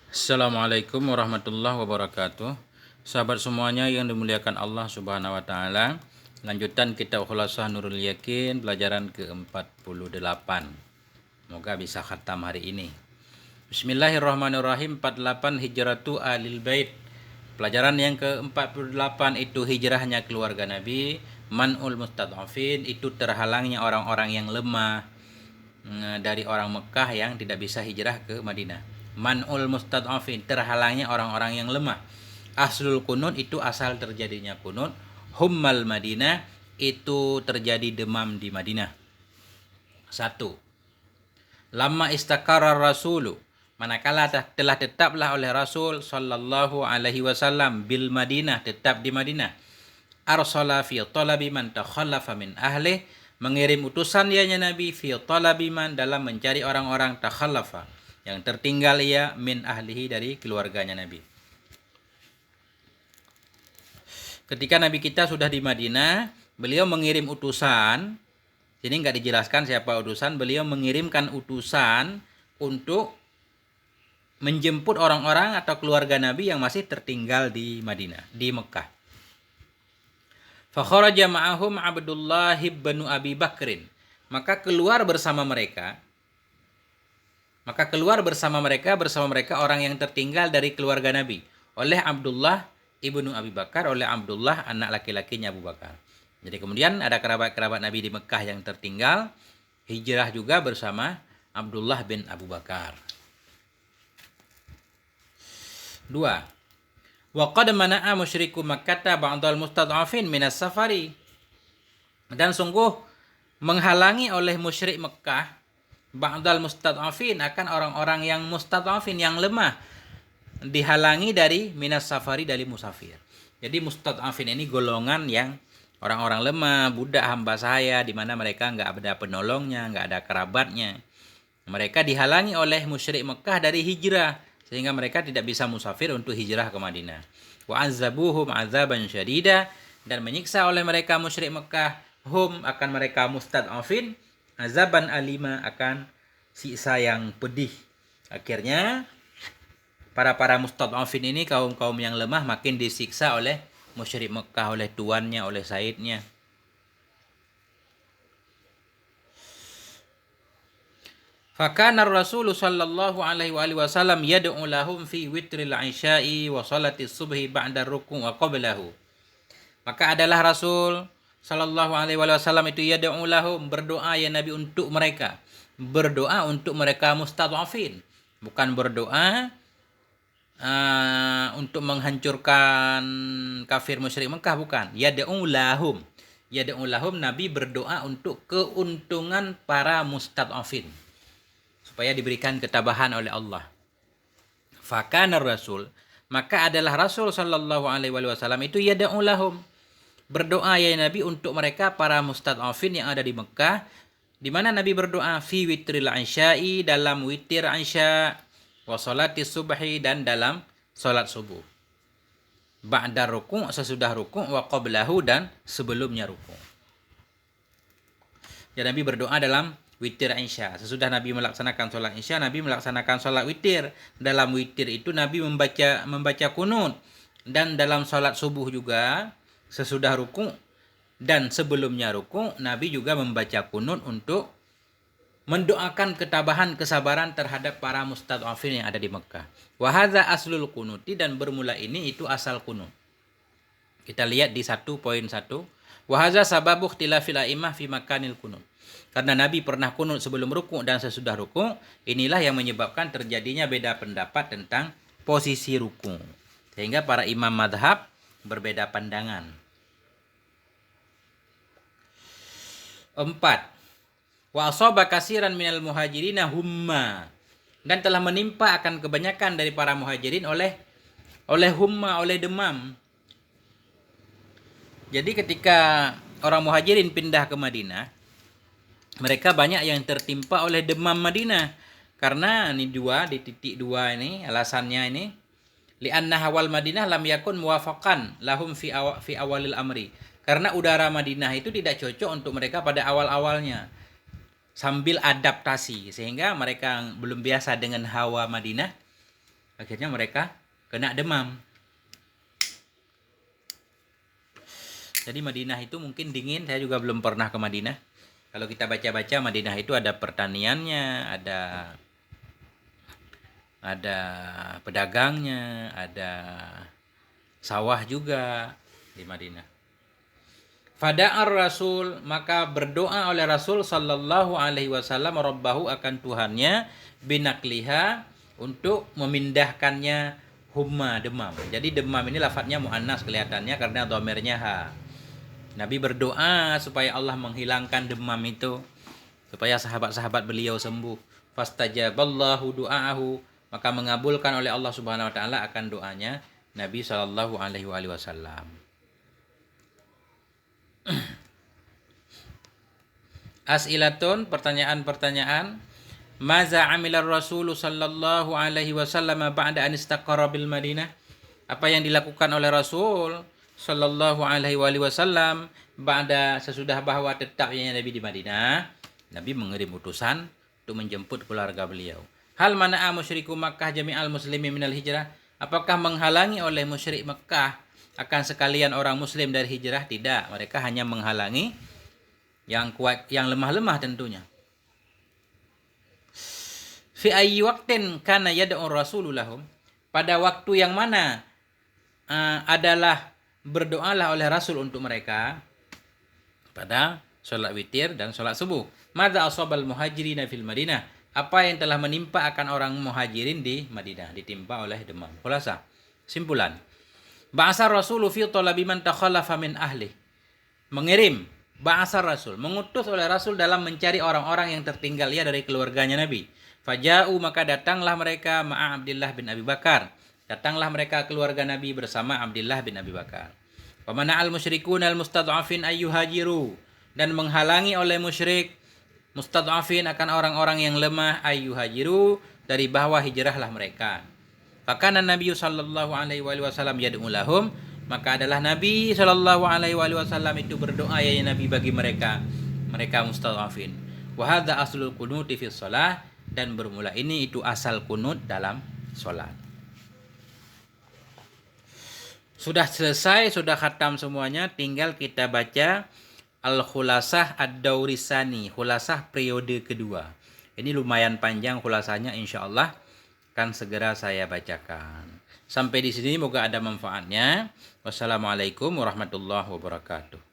Assalamualaikum warahmatullahi wabarakatuh. Sahabat semuanya yang dimuliakan Allah Subhanahu wa taala. Lanjutan kitab Khulasah Nurul Yakin pelajaran ke-48. Semoga bisa khatam hari ini. Bismillahirrahmanirrahim. 48 Hijratu Alil Bait. Pelajaran yang ke-48 itu hijrahnya keluarga Nabi. Man'ul mustad'afin, itu terhalangnya orang-orang yang lemah dari orang Mekah yang tidak bisa hijrah ke Madinah. Man'ul mustad'afin, terhalangnya orang-orang yang lemah. Aslul kunut, itu asal terjadinya kunut. Hummal Madinah, itu terjadi demam di Madinah. 1. Lama istakara rasulu, manakala telah tetaplah oleh Rasul sallallahu alaihi wasallam bil Madinah, tetap di Madinah. Arsala fi talabi man takhallafa min ahlih, mengirim utusan ianya Nabi fi talabi man, dalam mencari orang-orang takhallafa, yang tertinggal ia, min ahlihi, dari keluarganya Nabi. Ketika Nabi kita sudah di Madinah, beliau mengirim utusan. Sini nggak dijelaskan siapa utusan. Beliau mengirimkan utusan untuk menjemput orang-orang atau keluarga Nabi yang masih tertinggal di Madinah, di Mekah. Fakharaja ma'ahum Abdullah ibn Abi Bakrin, maka keluar bersama mereka bersama mereka orang yang tertinggal dari keluarga Nabi oleh Abdullah ibnu Abi Bakar, oleh Abdullah anak laki-lakinya Abu Bakar. Jadi kemudian ada kerabat-kerabat Nabi di Mekah yang tertinggal, hijrah juga bersama Abdullah bin Abu Bakar. 2. Wa qad mana'a musyriku Makkah ba'dal mustad'afin minas safari, dan sungguh menghalangi oleh musyrik Mekah ba'dal mustad'afin, akan orang-orang yang mustad'afin, yang lemah, dihalangi dari minas safari, dari musafir. Jadi mustad'afin ini golongan yang orang-orang lemah, budak hamba sahaya, di mana mereka nggak ada penolongnya, nggak ada kerabatnya. Mereka dihalangi oleh musyrik Mekah dari hijrah, sehingga mereka tidak bisa musafir untuk hijrah ke Madinah. Wa azabuhum azaban syadida, dan menyiksa oleh mereka musyrik Mekah hum, akan mereka mustad'afin, azaban alima, akan siksa yang pedih. Akhirnya para mustad'afin ini, kaum-kaum yang lemah, makin disiksa oleh musyrik Mekah, oleh tuannya, oleh saidnya. Fakana Rasul sallallahu alaihi wasallam yad'u lahum fi witril isya'i wa salatis subhi ba'da ruku' wa qablahu. Maka adalah Rasul sallallahu alaihi wasallam itu yad'u lahum, berdoa ya Nabi untuk mereka. Berdoa untuk mereka mustad'afin, bukan berdoa untuk menghancurkan kafir musyrik Mekah, bukan. Yad'u lahum. Yad'u lahum, Nabi berdoa untuk keuntungan para mustad'afin, supaya diberikan ketabahan oleh Allah. Fakana Rasul, maka adalah Rasul sallallahu alaihi wasallam itu yad'u lahum, berdoa ya Nabi untuk mereka para mustad'afin yang ada di Mekah. Di mana Nabi berdoa? Fi witril isya'i, dalam witir isya, wa salatis subhi, dan dalam salat subuh. Ba'da ruku', sesudah ruku', wa qablahu, dan sebelumnya ruku'. Ya, Nabi berdoa dalam witir isya. Sesudah Nabi melaksanakan sholat isya, Nabi melaksanakan sholat witir. Dalam witir itu Nabi membaca kunut. Dan dalam sholat subuh juga, sesudah ruku' dan sebelumnya ruku', Nabi juga membaca kunut untuk mendoakan ketabahan, kesabaran terhadap para mustad'afin yang ada di Mekah. Wa hadza aslul kunuti, dan bermula ini itu asal kunut. Kita lihat di 1.1. Wa hadza sababu ikhtilafil a'immah fi makanil kunut. Karena Nabi pernah kunut sebelum ruku' dan sesudah ruku', inilah yang menyebabkan terjadinya beda pendapat tentang posisi ruku', sehingga para imam madhab berbeda pandangan. 4. Wa asaba kasiran minal muhajirina humma, dan telah menimpa akan kebanyakan dari para muhajirin oleh humma, oleh demam. Jadi ketika orang muhajirin pindah ke Madinah, mereka banyak yang tertimpa oleh demam Madinah. Karena ini di titik 2 ini alasannya ini, li'anna hawal Madinah lam yakun muwafaqan lahum fi awalil amri. Karena udara Madinah itu tidak cocok untuk mereka pada awal-awalnya, sambil adaptasi, sehingga mereka belum biasa dengan hawa Madinah. Akhirnya mereka kena demam. Jadi Madinah itu mungkin dingin, saya juga belum pernah ke Madinah. Kalau kita baca-baca Madinah itu ada pertaniannya, ada pedagangnya, ada sawah juga di Madinah. Fada'ar Rasul, maka berdoa oleh Rasul sallallahu alaihi wasallam rabbahu akan Tuhannya binakliha untuk memindahkannya humma demam. Jadi demam ini lafadznya muannas kelihatannya karena dhamirnya ha. Nabi berdoa supaya Allah menghilangkan demam itu, supaya sahabat-sahabat beliau sembuh. Fastajaballahu du'aahu, maka mengabulkan oleh Allah Subhanahu wa taala akan doanya Nabi sallallahu alaihi wasallam. As'ilatun, pertanyaan-pertanyaan. Maza amilar Rasul sallallahu alaihi wasallam ba'da an istaqarra bil Madinah? Apa yang dilakukan oleh Rasul sallallahu alaihi wasallam ba'da sesudah bahwa tetapnya Nabi di Madinah? Nabi mengirim utusan untuk menjemput keluarga beliau. Hal mana'a musyriku Makkah jami'al muslimin minal hijrah? Apakah menghalangi oleh musyrik Makkah akan sekalian orang muslim dari hijrah? Tidak, mereka hanya menghalangi yang kuat, yang lemah-lemah tentunya. Fi ayyi waqtin kana yad'u rasululahum? Pada waktu yang mana adalah berdoalah oleh Rasul untuk mereka? Pada sholat witir dan sholat subuh. Madza asabal muhajirin fil Madinah? Apa yang telah menimpa akan orang muhajirin di Madinah? Ditimpa oleh demam. Khulasa. Simpulan. Ba'asa Rasulu fi talabi man takhallafa min ahli. Mengirim. Ba'asa Rasul. Mengutus oleh Rasul dalam mencari orang-orang yang tertinggal ya dari keluarganya Nabi. Faja'u, maka datanglah mereka ma'a Abdullah bin Abi Bakar. Datanglah mereka keluarga Nabi bersama Abdullah bin Abi Bakar. Wa mana'al musyrikun al-mustad'afin ayyuhajiru, dan menghalangi oleh musyrik mustad'afin akan orang-orang yang lemah ayyuhajiru, dari bahwa hijrahlah mereka. Fakana Nabi sallallahu alaihi wasallam yad'u lahum, maka adalah Nabi sallallahu alaihi wasallam itu berdoa ya Nabi bagi mereka mustad'afin. Wa hadza aslul qunuti fi shalah, dan bermula ini itu asal kunut dalam salat. Sudah selesai, sudah khatam semuanya, tinggal kita baca Al-Khulasah Ad-Daurisani, khulasah periode kedua. Ini lumayan panjang khulasahnya, insyaallah akan segera saya bacakan. Sampai di sini moga ada manfaatnya. Wassalamualaikum warahmatullahi wabarakatuh.